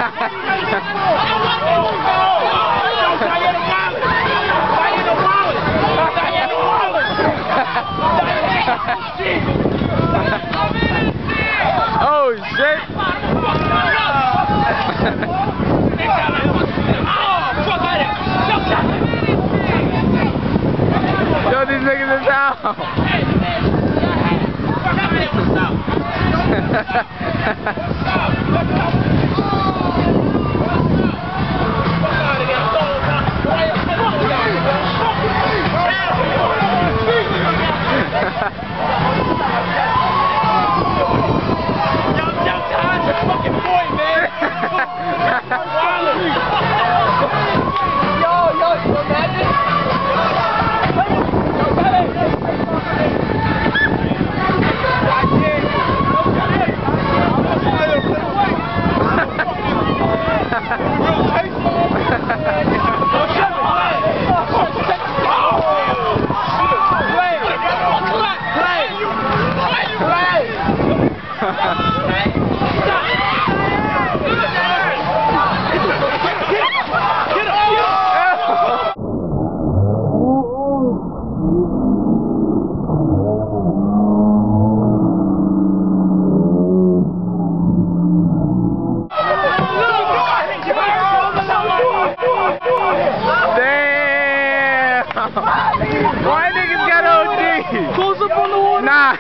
Oh shit! Yo, these niggas is out. Why niggas got OG? Close up on the water. Nah.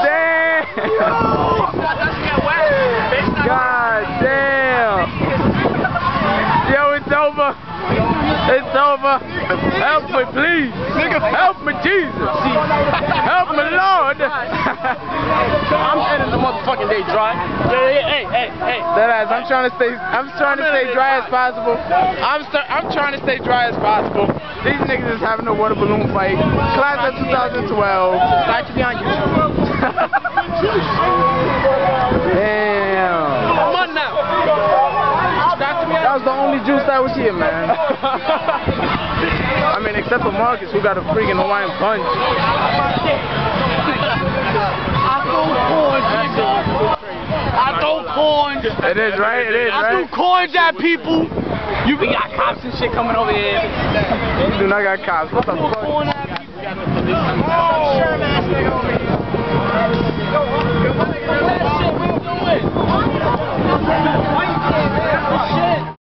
Damn. God damn. Yo, it's over. It's over. Help me, please. Help me, Jesus. Help me, Lord. I'm ending the motherfucking day dry. Hey. That ass, I'm trying to stay dry as possible. I'm trying to stay dry as possible. These niggas is having a water balloon fight. Class of 2012. Glad to be on YouTube. Damn. I'm on now. That was the only juice that was here, man. I mean, except for Marcus, who got a freaking Hawaiian punch. I throw coins. It is, right? It is, right? I threw coins at people. We got cops and shit coming over here. You do not got cops. What the fuck? Oh, shit, we do it.